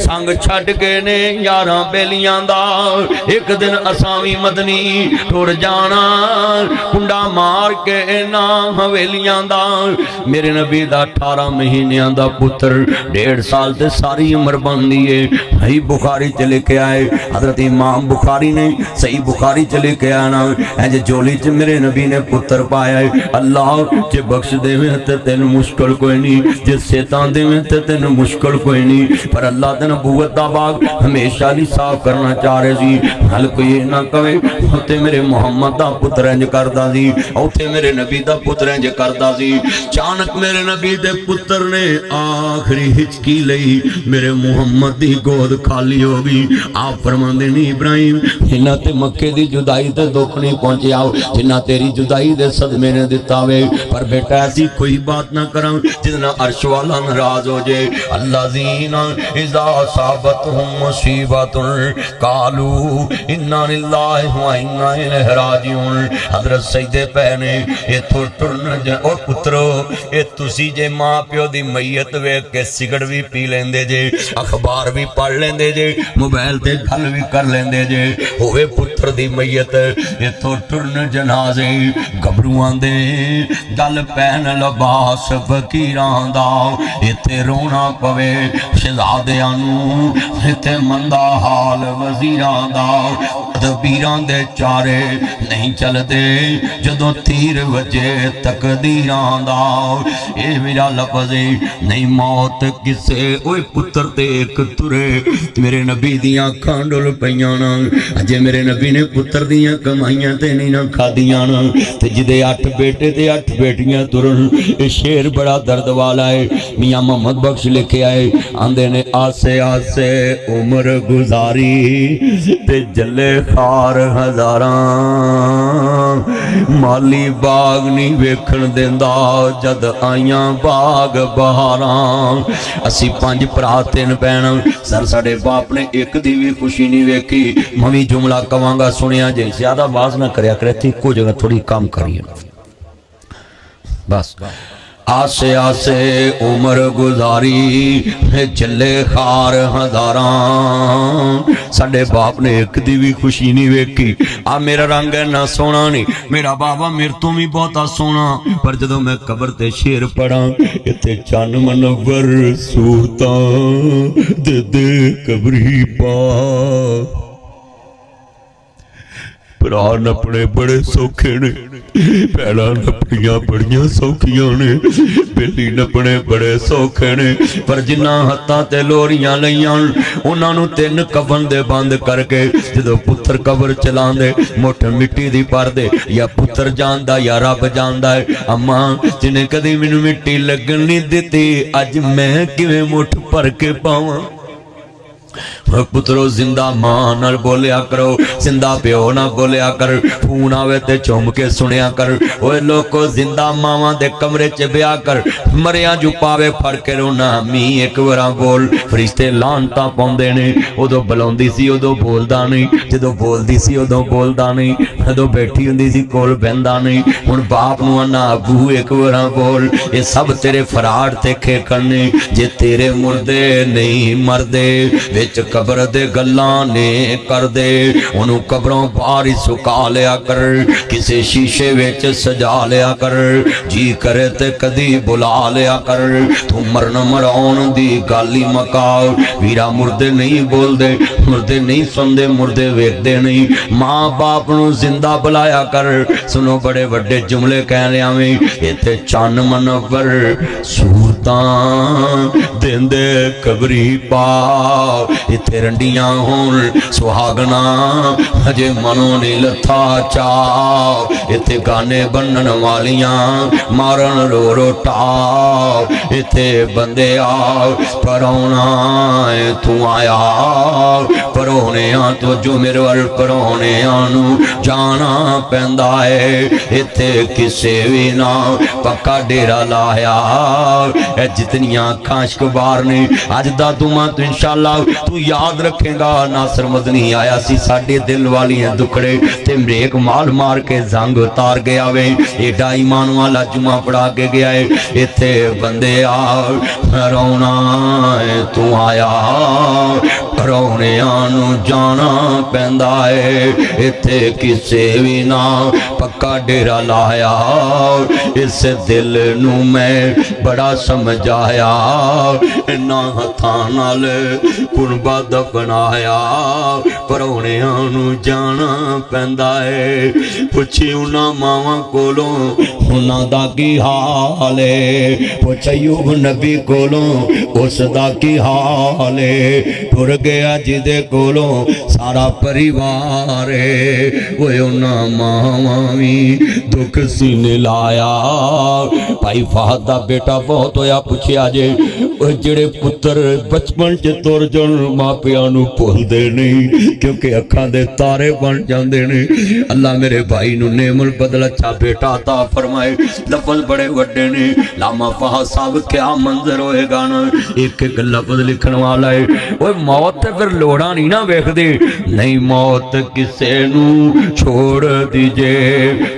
संग छड़ के ने यारां बेलियां दा। एक दिन असां भी मदनी टुर जाना, कुंडा मार के ना हवेलियां दा। मेरे नबी दा 18 महीनियां दा पुत्र 1.5 साल ते सारी उम्र बनदी है। सही बुखारी च लिखिया है, हजरत इमाम बुखारी ने सही बुखारी च लिखिया ना, इंज जोली च मेरे नबी ने पुत्र पाया है। अल्लाह जे बख्श देवे ते तेन मुश्किल कोई नहीं, जे सेतां देवे ते तेन मुश्किल कोई नहीं। पर अल्लाह ते नबूवत दा बाग हमेशा नहीं साफ करना चाह रहे सी। हल कोई ना कवे उत्ते मेरे मुहम्मद दा पुत्र इंज करदा सी, उत्ते मेरे नबी दा पुत्र इंज करदा सी। अचानक मेरे नबी दे पुत्र ने आखिरी हिचकी लई, मेरे मुहम्मद दी गोद खाली हो गई। आप फरमांदे ने इब्राहिम इन्हां ते मक्के दी जुदाई ते दुख नहीं नहीं पहुंचा जिन्ना तेरी जुदाई दे सदमे ने दिता वे। पर बेटा ऐसी कोई बात ना करा जितना अर्श वाला नाराज हो जाए। अल्लाज़ीना इज़ा असाबतहुम मुसीबतुन कालू इन्ना लिल्लाहि व इन्ना इलैहि राजिऊन। हज़रत सईदे पै ने इत्थों टुरन ओ पुत्रो ये तुसी जे मां प्यो दी मैयत वेख के सिगड़ भी पी लेंदे जे, अखबार भी पढ़ लेंदे जे, मोबाइल ते गल भी कर लेंदे जे, होवे पुत्र दी मैयत इत्थों टुरन जनाजे गबरूआं दे गल पैन लिबास फकीरां दा। इत्थे रोना पवे शहजादियां नूं, इत्थे मंदा हाल वजीरां दा। तदबीरां दे चारे नहीं चलदे जदों तीर वजे तकदीरां दा। ये मेरा लफ्ज़ नहीं मौत किसे ओए पुत्र ते एक तुरे। मेरे नबी दियां अखां डुल पईयां ना, अजे मेरे नबी ने पुत्र दियां कमाइयां ते नहीं ना खादियां ना। ते जिदे 8 बेटे ते 8 बेटियां तुरन। ये शेर बड़ा दर्द वाला है। मियां मोहम्मद बख्श लिखे आए आंदे ने आसे आसे उम्र गुजारी ते जले खार हजारां। माली बाग नहीं वेखण देंदा जद आइयां बाग बहारां। असी 5 भरा 3 भैन सर साडे बाप ने एक दी भी खुशी नहीं वेखी। मैं भी जुमला कवांगा सुनिया जे, ज्यादा आवाज ना करया करे, इक्को जगह थोड़ी कम करिए बस। आसे आसे उम्र गुजारी चले खार हजारां। साडे बाप ने एक दी भी खुशी नहीं वेखी। आ मेरा रंग है ना सोना नहीं, मेरा बाबा मेरे तो भी बहुता सोना। पर जदों मैं कबर ते शेर पढ़ा इत्थे चन मनवर सूता दे दे कबरी पा। भरा नपने बड़े सौखे ने, भैड़ा नपनियां बड़ियां सौखियां ने, बेली नपने बड़े सौखे ने। पर जिन्ना हत्थां ते लोरियां लईयां उन्हां नूं 3 कफन दे बंद करके जदों पुत्र कबर चलांदे मुठ मिट्टी दी भरदे। या पुत्र जानदा या रब जानदा है। अम्मा जिन्हें कदी मैनूं मिट्टी लगन नहीं दित्ती अज मैं किवें मुठ भर के पावां। पुत्रो जिंदा मां नाल बोलिया करो, जिंदा प्यो ना बोलिया कर। फोन आवे ते चुम के सुनिया कर। ओए लोको जिंदा मावां दे कमरे च ब्याह कर, मरिया जू पावे फड़ के रोना। मी एक बार बोल फरिश्ते लानता पाउंदे ने। उदों बुलाउंदी सी उदों बोलदा नहीं, जदों बोलदी सी उदों बोलदा नहीं, जदों बैठी हुंदी सी कोल बहिंदा नहीं। हुण बाप नूं आना अबू एक बार बोल। ये सब तेरे फराड ते खेकण ने जे तेरे मुर्दे नहीं मरदे विच कबर दे गल्लां ने कर दे। उन्हों कबरों बाहर ही सुका लिया कर, किसी शीशे विच सजा लिया कर। जी करे ते कदी बुला लिया कर। तू मरन मराउण दी गल ही मका। वीरा मुर्दे नहीं बोलदे, मुर्दे नहीं सुनते, मुर्दे वेखदे नहीं। मां बाप नूं जिंदा बुलाया कर। सुनो बड़े वड्डे जुमले कह लिया में इत्थे चन मनवर सूरतां देंदे कबरी पा। इत्थे रंडियां होण सुहागना हजे मनो नी लथा चा। इत्थे गाने बनन वालियां मारन रो रो टा। इत्थे बंदे आ परौना तू आया परौने तो जो मेरे वाल परौने जाना पैंदा है। इत्थे किसे भी ना पक्का डेरा लाया। जितनियां अखां अशकबार ने अज दा तुमा तो इंशाअल्लाह तू याद रखेगा। नासर मदनी आया सी साडे दिल वालियां दुखड़े ते मरेक मार मार के जंग उतार गया वे। एडा ईमान वाला जुमा पढ़ा के गया है। इत्थे बंदे आ रोना तू आया परौणियां नूं जाना पैंदा है। इत्थे किसे भी ना पक्का डेरा लाया। इस दिल नूं मैं बड़ा समझाया। इन्हां हत्थां नाल कुरबा दफनाया। परौणियां नूं जाना पैंदा है। पुछी उन्हां मावां कोलों उन्हां दा की हाल है। पुछ अयूब नबी कोलों उस दा की हाल है। टुर गया जिदे कोलों सारा परिवार है। ओए उन्हां मावां भी दुख सीने लाया। भाई फहद दा बेटा बहुत होया पुछया जे जिहड़े पुत्र बचपन च तुर जाण मापियां नूं भुलदे नहीं क्योंकि अखां दे तारे बन जांदे ने। अल्लाह मेरे भाई नूं नेमल बदल अच्छा बेटा अता फरमाए। लफज बड़े वड्डे ने। लामा फहद साहब क्या मंजर होएगा ना, एक एक लफज लिखण वाला है। ओए मौत ते फिर लोड़ा नहीं ना वेखदे। नहीं मौत किसे नूं छोड़ दीजे,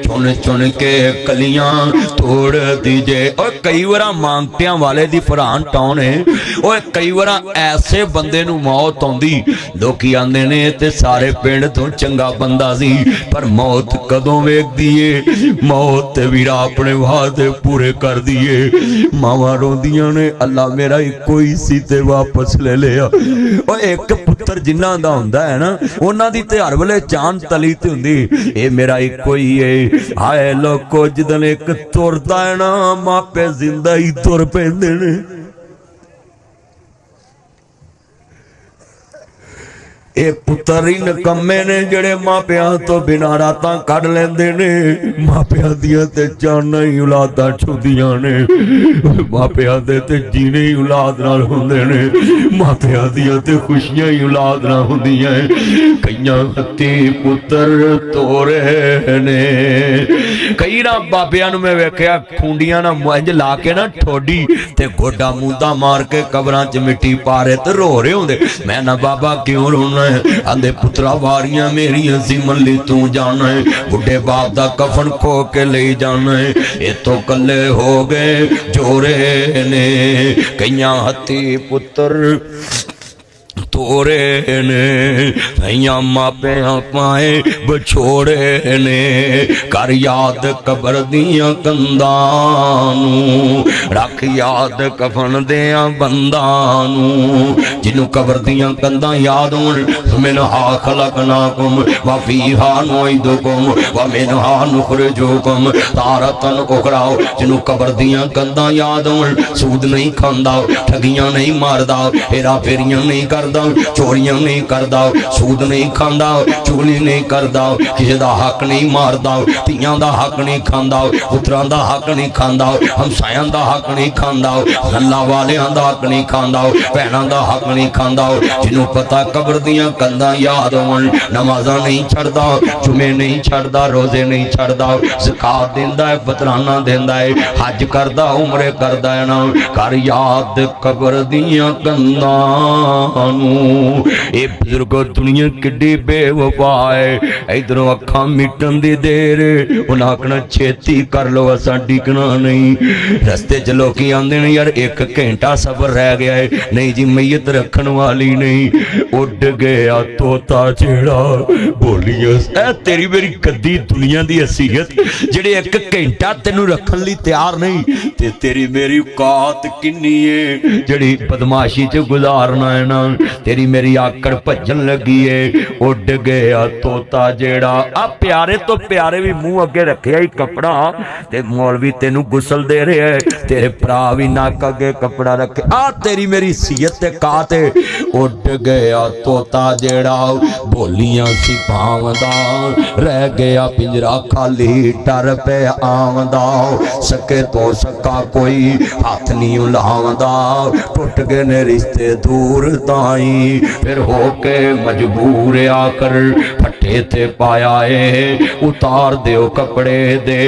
चुन चुन के कलियां तोड़ दीजे। और कई बार मांगटियां वाले दी फरहान टौन है। और कई बार ऐसे बंदे नूं मौत आउंदी लोकी आंदे ने ते सारे पिंड तो चंगा बंदा सी, पर मौत कदों वेखदी है? मौत वीरा अपने वादे पूरे कर दिए। मावां रोंदियां ने अल्लाह मेरा इको ही सी ते वापस ले लिया। और एक पुत्र जिन्हां दा हुंदा है ना उन्हां दी ते हर वेले जान तली ते हुंदी ए मेरा इको ही है। हाय लोको जिदन एक तुरदा है ना मापे जिंदा ही तुर पैंदे ने। ये पुत्र ही नकम्मे ने जिहड़े मापियां तो बिना रातां कढ लैंदे ने। मापियां दियां ते जानां ही औलादां छुदियां ने। मापियां दे ते जीने ही औलाद नाल हुंदे ने। मापियां दियां ते खुशियां ही औलाद नाल हुंदियां। कईयां हत्ती पुत्र तोरे ने। कई ना बाबियां नूं मैं वेखिया खुंडियां ना मुंज ला के ना ठोडी ते गोडा मूंदा मार के कबरां च मिट्टी पा रहे ते रो रहे हुंदे। मैं ना बाबा क्यों रोना? आंदे पुत्रा वारियां मेरियां सी मल्ली तू जाना है। बुढ़े बाप दा कफन खो के ले जाना है। ये तो कल्ले हो गए जोरे ने। कईयां हत्ती पुत्र तोरे ने। कईयां मापियां पाए बछोड़े ने। कर याद कबर दियां कंधां नूं, रख याद कफन दियां बंदां नूं। जिन्हों कबर दियां कंधां याद होण मिनहा खलकनाकुम व फीहा नुईदुकुम व मिनहा नुखरिजुकुम तारतन उखरा। जिन्हों कबर दियां कंधां याद होण सूद नहीं खांदा, ठगियां नहीं मारदा, हेरा फेरियां नहीं करदा, चोरियां नहीं करदा, सूद नहीं खांदा, चुगली नहीं करदा, किसी दा हक नहीं मारदा, धीआं दा हक नहीं खांदा, पुत्रां दा हक नहीं खांदा, हमसायां दा हक नहीं खांदा, अल्लाह वालियां दा हक नहीं खांदा, भैणां दा हक नहीं खांदा। जिन्हों पता कबर दियां कंधां याद होण नमाज़ां नहीं छड़दा, जुमे नहीं छड़दा, रोजे नहीं छड़दा, ज़कात देंदा है, फतराना देंदा है, हज करदा, उमरे करदा है ना। कर याद कबर दियां कंधां नूं। ए बुजुर्गो दुनिया किड्डी बेवफा है। इधरों अखां मिटन दी देर उन्हां आखना छेती कर लो असां डिगना नहीं। रस्ते च लोग आंदे ने यार एक घंटा सफर रह गया है। नहीं जी मैयत रखन वाली नहीं। उड गया तोता जेड़ा बोलिया ऐ तेरी मेरी कद्दी दुनिया दी हसीयत जेड़े एक घंटा तेनू रखन लई तैयार नहीं ते तेरी मेरी औकात किन्नी है जेड़ी बदमाशी च गुजारना है ना। तेरी मेरी आकड़ भजन लगी है। उड गया तोता जेड़ा आ प्यारे तो प्यारे भी मुंह अगे रखे ही कपड़ा ते मौलवी तेनू गुसल दे रहे है। तेरे भरा भी नक अगे कपड़ा रखे। आ तेरी मेरी सीयत ते काते। उड गया तोता जेड़ा बोलियां सी भावदा रह गया पिंजरा खाली डर पे आवदा। सके तो सका कोई हाथ नहीं लावदा। टुट गए ने रिश्ते दूर ताई फिर होके मजबूर आकर फट्टे ते पाया है। उतार दो कपड़े दे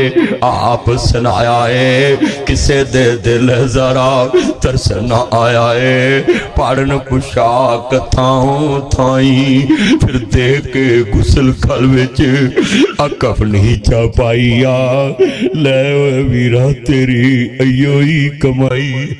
आप सुनाया है। किसे दे दिल जरा तरस न आया है। पढ़न पुशाक थाओ थाई फिर दे के गुसल खल विच अकफ नहीं चा पाईया। ले वीरा तेरी अयो ही कमाई।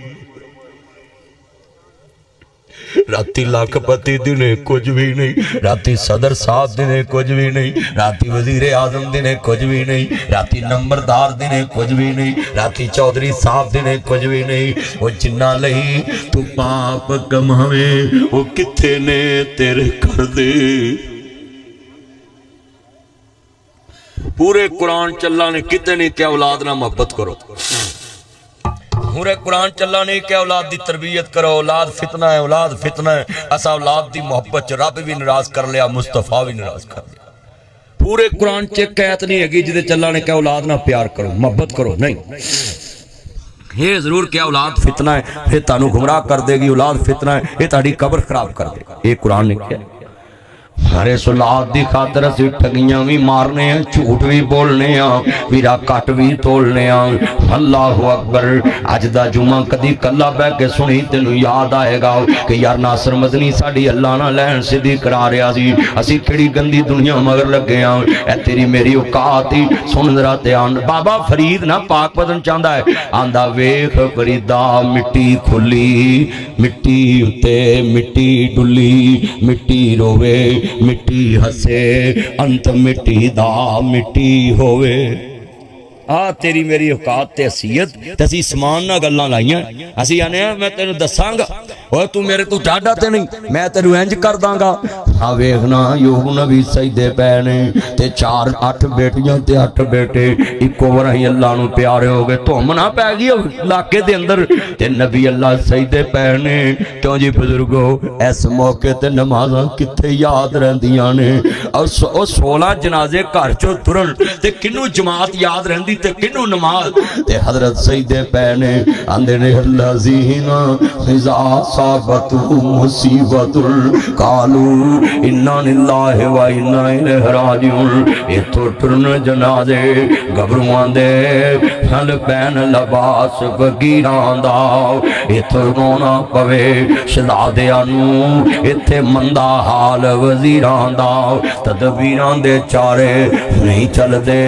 राती लाखपति दिने कुछ भी नहीं। राती सदर साहब दिने कुछ भी नहीं। राती वजीर आजम दिने कुछ भी नहीं। राती नंबरदार दिने कुछ भी नहीं। राती चौधरी साहब दिने कुछ भी नहीं। वो जिन्ना लही तू पाप कमावे वो किथे ने तेरे कर दे। पूरे कुरान चल्ला ने किते नहीं क्या औलाद ना मोहब्बत करो। पूरे कुरान चल्ला नहीं क्या औलाद की तरबियत करो। औलाद फितना है, औलाद फितना है। असा औलाद की मोहब्बत च रब भी नाराज कर लिया, मुस्तफा भी नाराज कर लिया। पूरे कुरान च एक आयत नहीं हैगी जिहदे चल्ला ने क्या औलाद ना प्यार करो, मोहब्बत करो, नहीं। ये जरूर क्या औलाद फितना है, फिर तुहानू गुमराह कर देगी। औलाद फितना है, ये तुहाडी कब्र खराब कर देगी। ये कुरान ने क्या अरे औलाद की खातर असीं ठगियां भी मारने, झूठ भी बोलने, वीरा कट भी तोलने। अल्लाह अकबर। अज दा जुमा कदी कला बह के सुनी तेनू याद आएगा कि यार नासर मदनी साडी अल्लाह ना लैन सीधी करा रहा सी। असीं किहड़ी गंदी दुनिया मगर लगे ए तेरी मेरी औकात ही सुन जरा ध्यान। बाबा फरीद ना पाक पतन चाहता है, आंदा वेख फरीदा मिट्टी खुली, मिट्टी उत्ते मिट्टी डुली, मिट्टी रोवे मिट्टी हसे, अंत मिट्टी दा मिट्टी होवे। आ तेरी मेरी औकात ते हसीयत ते असीं समान ना गल्लां लाइयां। असीं आने मैं तेनू दसांगा, ओए तू मेरे तो जाडा ते नहीं, मैं तेनू इंज कर दांगा। हाँ वेखना यूब नबी सजदे पै ने ते 4 8 बेटियां ते 8 बेटे इको वारी अल्लाह नू प्यारे हो गए। धुम ना पै गई इलाके दे अंदर ते नबी अल्लाह सजदे पै ने। क्यों जी बुजुर्गो, इस मौके ते नमाज़ां कित्थे याद रहिंदियां ने। और 16 जनाजे घर चों तुरन ते किनू जमात याद रहिंदी ते किनू नमाज। ते हजरत सजदे पै ने, आंदे ने अल्लाज़ीना इज़ा साबतहु मुसीबतुल कालू इन्ना लिल्लाहि व इन्ना इलैहि राजिऊन। इथों टुरन जनाजे गबरूआं दे, हल पैन लबास फकीरां दा। इथों रोना पवे शहजादियां नू, इत्थे मंदा हाल वजीरां दा। तदबीरां दे चारे नहीं चलदे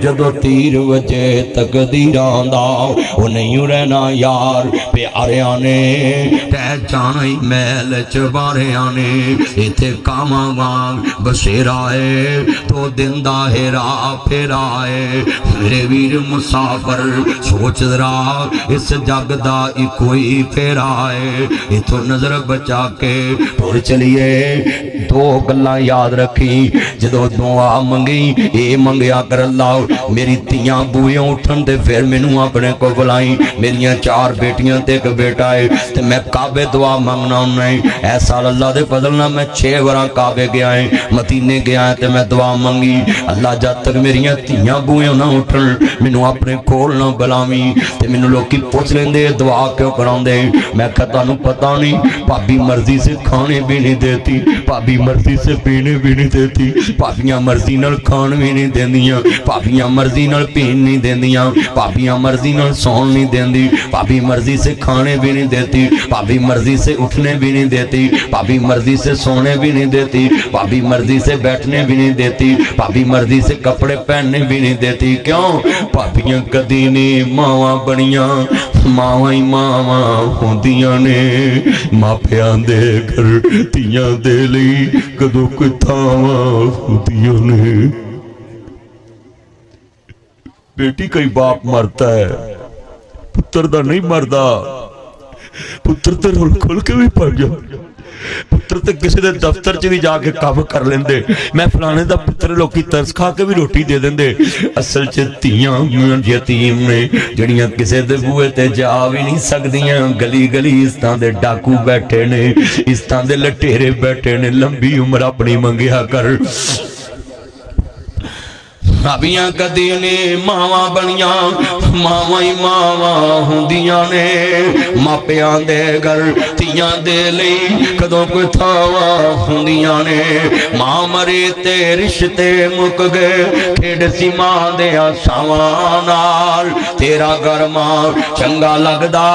जदों तीर वजे तकदीरां दा। ओ नहीं रहना यार प्यारियां ने, तै जाना ही महल च बारियां ने। इत्थे कावां वांग बसेरा है, तो दिन दा हेरा फेरा है। मेरे वीर मुसाफर सोच जरा, इस जग दा इको ही फेरा है। इथों नजर बचा के तुर चलिए। 2 गल्लां याद रखी, जदों दुआ मंगी ये मंगया कर अल्लाह मेरी तियां बूहियां उठन ते फिर मैनू अपने को बुलाई। मेरियां 4 बेटियां ते 1 बेटा है, ते मैं काबे दुआ मंगना हुन्ना है। ऐ साल अल्लाह दे फजल नाल मैं 6 बार काबे गया है, मदीने गया है, ते मैं दुआ मंगी अल्लाह जद तक मेरियां तियां बूहियां ना उठन मैनू अपने कोल ना बुलावी। ते मैनू लोकी पुछ लेंदे दुआ क्यों कराउंदे। मैं कहा तुहानू पता नहीं, भाभी मर्जी से खाने भी नहीं देती, भाभी मर्जी से पीने भी नहीं देती, भाभियां मर्जी नाल खान भी नहीं देंदियां, भाभियां मर्जी नाल पीन नहीं देंदियां, भाभियां मर्जी नाल सौन नहीं देंदी, भाभी मर्जी से खाने भी नहीं देती, भाभी मर्जी से उठने भी नहीं देती, भाभी मर्जी से सोने भी नहीं देती, भाभी मर्जी से बैठने भी नहीं देती, भाभी मर्जी से कपड़े पहनने भी नहीं देती। क्यों? भाभियां कदी नहीं मावां बनियां, मावां ही मावां होंदियां ने। मापियां दे घर तियां दे लई कदों कोई थावां होंदियां ने। बेटी कई बाप मरता है, पुत्र दा नहीं मरदा। पुत्र तो रुल खुल के भी पड़ जा, पुत्र तो किसी के दफ्तर च भी जाके काम कर लेंदे। मैं फलाने दा पुत्र लोग तरस खा के भी रोटी दे देंदे। असल च धीयां यतीम ने जड़ियां किसी दे बूहे ते जा भी नहीं सकदियां। गली गली इस तरह दे डाकू बैठे ने, इस तरह दे लटेरे बैठे ने। लंबी उम्र अपनी मंगिया कर। भाभियां कदी ने मावां बनियां, मावां ही मावां होंदियां ने। मापियां दे घर तियां दे लई कदों कोई थावां होंदियां ने। मां मरी ते रिश्ते मुक गए, खेड सी मां दे आसावां नाल। तेरा घर मां चंगा लगदा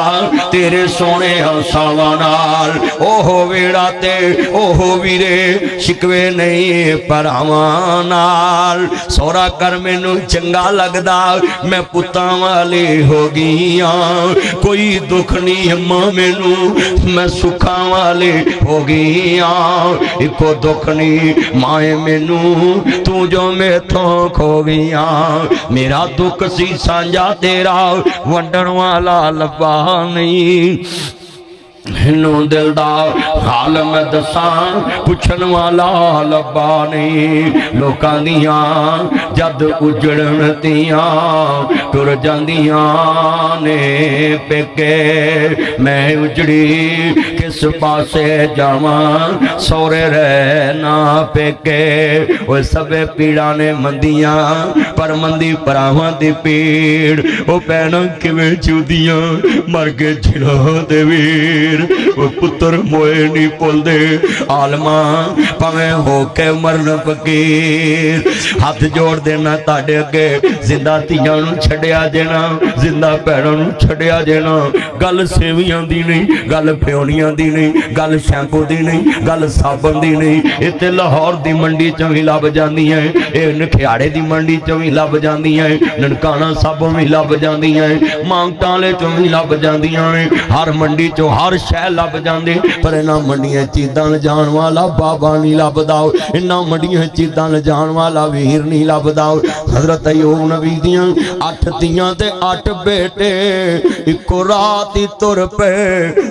तेरे सोने आसावां नाल। ओहो वेड़ा ते ओहो वीरे शिकवे नहीं भरावां नाल। सोहरा कर मैनू चंगा लगदा, मैं पुत्तां वाली हो गई हाँ। कोई दुख नहीं अम्मा मैनू, मैं सुखां वाली हो गई हाँ। इको दुख नहीं माए मैनू, तू जो मेथों खो गई हाँ। मेरा दुख सी सांझा तेरा, वंडण वाला लब्बा नहीं। इनू दिल दा हाल मैं दसा पुछन वाला लब्बा नहीं। लोकां दियां जद उजड़न तियां टुर जांदियां ने पेके, मैं उजड़ी किस पासे जावां सौरे रहना पेके। वो सबे पीड़ा ने मंदियां पर मंदी भरावां दी पीड़, वो भैणां किवें चुदियां मर के छिड़ा दे वीर। वो पुत्र मोए नहीं भुलदे आलमा भावें हो के मरन फकीर। हाथ जोड़ देना ताड़े अगे जिंदा धीआं नूं छड्डिया देना, जिंदा भैणां नूं छड्डिया देना। गल सेवियां दी नहीं, गल फ्योनियां दी नहीं, गल शैंपू दी नहीं, गल साबन दी नहीं। इत्थे लाहौर दी मंडी चों भी लभ जांदी है, इह नखियाड़े दी मंडी चों भी लभ जांदी है, ननकाना साबों भी लभ जांदी है, मांगटां वाले चों भी लभ जांदियां ने। हर मंडी चों हर शह लभ जांदे, पर इन्हां मंडियां चीज़ां लजाण वाला बाबा नहीं लभदा। इन्हां मंडियां चीज़ां लजाण वाला वीर नहीं लभदा। हज़रत अयूब नबी दियां 8 धीआं ते 8 बेटे इको रात ही तुर पे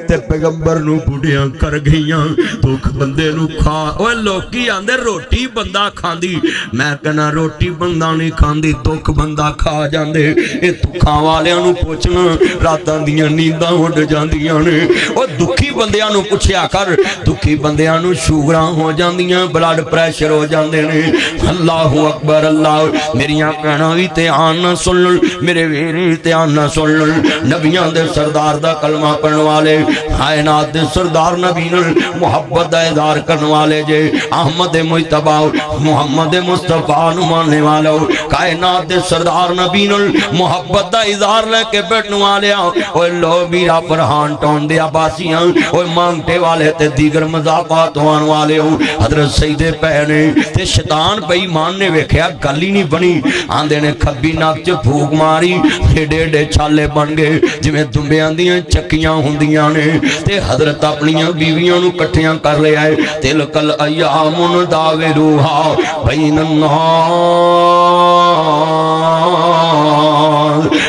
ते पैगंबर नूं बुढ़ियां कर गईयां। दुख बंदे नूं खा ओए लोकी आंदे रोटी बंदा खांदी, मैं कहना रोटी बंदा नहीं खांदी, दुख बंदा खा जांदे। ये दुखां वालियां नूं पुछना रातां दियां नींदां उड़ जांदियां ने। ओ दुखी बंदियां नूं पुछया कर, दुखी बंदियां नूं शुगरां हो जांदियां, ब्लड प्रैशर हो जांदे ने। अल्लाहु अकबर अल्लाह। मेरियां भैणां भी ध्यान नाल सुन लो, मेरे वीर भी ध्यान नाल सुन लो। नबियां दे सरदार दा कलमा पढ़न वाले, कायनात दे सरदार नबी नाल मुहब्बत दा इज़हार करन वाले जे। अहमद मुजतबा मुहम्मद मुस्तफा नूं मानने वाले, कायनात दे सरदार नबी नाल मुहब्बत दा इज़हार लेके बैठन वाले। ओए लो मीरा फरहान टॉन दे आबासियां, ओए मांगटे वाले ते दीगर मजाकात होने वाले हो। हजरत सईदे भैने ते शैतान बेईमान ने वेख्या गल ही नहीं बनी। आंदे ने खब्बी नक च फूक मारी, एडे एडे छाले बन गए जिवें दुंबियां दियां चक्कियां हुंदियां ने। ते हजरत अपनियां बीवियां नूं इकट्ठियां कर लिया है। तिलकल अय्यामुन दाविरूहा बैनन्नास।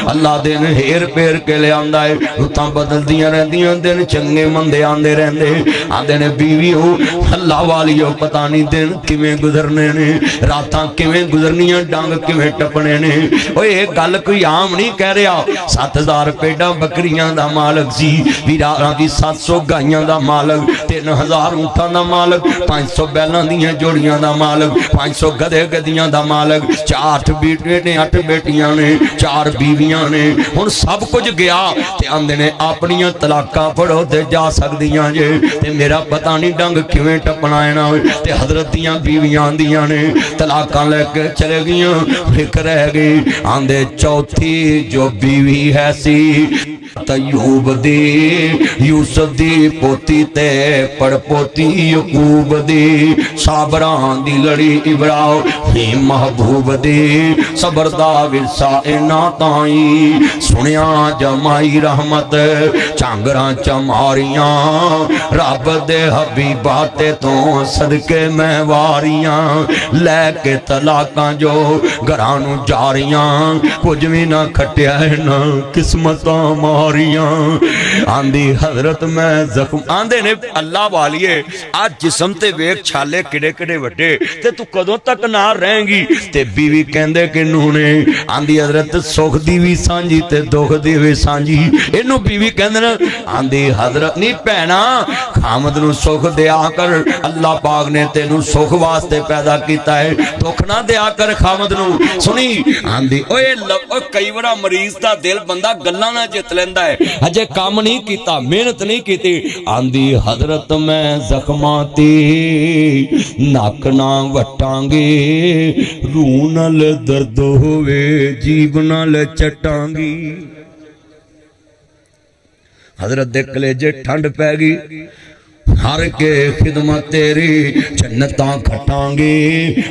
अल्लाह दिन हेर फेर के ले आंदा है, रुतां बदलदियां रहंदियां, दिन चंगे मंदे आंदे रहंदे। आंदे ने बीवी हो अल्लाह वाली हो, पता नहीं दिन किवें गुजरने ने, रातां किवें गुजरनियां, डंग किवें टपने ने। ओए ये गल कोई आम नहीं कह रहा। 7000 पेडां बकरियां दा मालक सी, वीरां दी 700 गाइयां दा मालक, 3000 ऊंटां दा मालक, 500 बैलां दियां जोड़ियां दा मालक, 500 गधे गधियां दा मालक, 4 बेटे ने 8 बेटियां ने, 4 बीवियां ने। हुण सब कुछ गया ते आंदे ने अपनियां तलाकां फड़ो ते जा सकदियां जे, ते मेरा पता नहीं डंग किवें टपना है ना। ते हजरत दियां बीवियां आंदियां ने, तलाकां लेके चले गियां, एक रह गई। आंदे चौथी जो बीवी है सी अयूब दी, यूसुफ दी पोती ते पड़पोती यकूब दी, साबरां दी लड़ी इब्राहिम महबूब दी, सबर दा विरसा इना ताई। सुनिया जमाई रहमत झांगरां चमारियां, रब दे हबीबा ते तो सदके मैं वारियां। लैके तलाकां जो घरां नूं जारियां, कुछ भी ना खटिया ना किस्मतां मारियां। आंदी हजरत मैं जख्म। आंदे ने अल्लाह वालिए आज जिस्म ते वेख छाले किड़े किड़े वड्डे, ते तू कदों तक ना रहेंगी। ते बीवी कहंदे कि नूने। आंदी हजरत सुख दी भी सांझी ते दुख दी भी सांझी। इनू बीवी कहंदे ने। आंदी हजरत नी भैणा खामद नू सुख दिया कर, अल्लाह पाक ने तेनू सुख वास्ते पैदा किया है, दुख ना दिया कर खामद नू। सुनी आंदी ओए कई बार मरीज दा दिल बंदा गल्लां नाल जित लैंदा है, अजे काम नहीं किया, मेहनत नहीं की। आंदी हजरत मैं जख्मां ते नक ना वटांगे, रूह नाल दर्द होवे जीव नाल चटांगी। हजरत दे कलेजे ठंड पै गई, हर के खिदमत तेरी जन्नतां खटांगे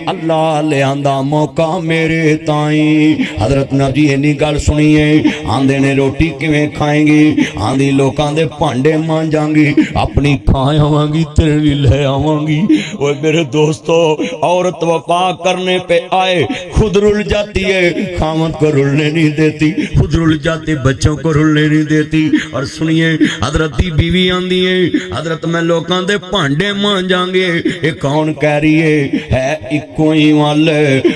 अल्लाह लियांदा मौका मेरे ताई। हजरत नबी इन्नी गल सुनिए आंदे ने रोटी किवें खाएंगी आंदी लोकां दे भांडे मांजांगी अपनी खा आवांगी तेरे लिए ले आवांगी। ओए मेरे दोस्तों औरत वफा करने पे आए खुद रुल जाती है खामद को रुलने नहीं देती खुद रुल जाती बच्चों को रुलने नहीं देती। और सुनिए हजरत दी बीवी आंदी है हजरत मैं लोकां दे भांडे मांजांगे ये कौन कह रही है इको ही वल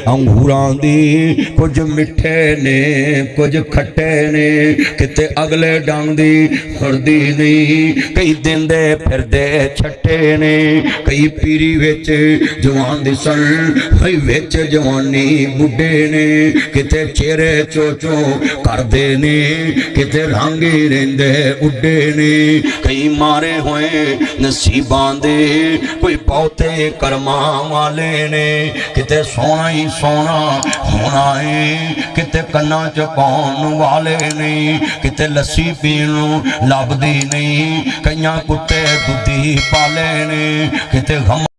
अंगूरां दी कुछ मिठे ने कुछ खट्टे ने किते अगले डंग दी फुरदी नहीं कई दिंदे फिरदे छट्टे ने कई पीरी विच जवान दिसन कई विच जवानी बुढ़े ने किते चेहरे चोचो करदे ने किते रंग ही रहिंदे उड्डे ने कई मारे होए नसीबां दे कोई बहुते कर्मा वाले ने किते सोना ही सोना होना है किते कन्ना च पाउण वाले नहीं किते लस्सी पीण लभदी नहीं कईयां कुत्ते दुधी पाले ने किते गम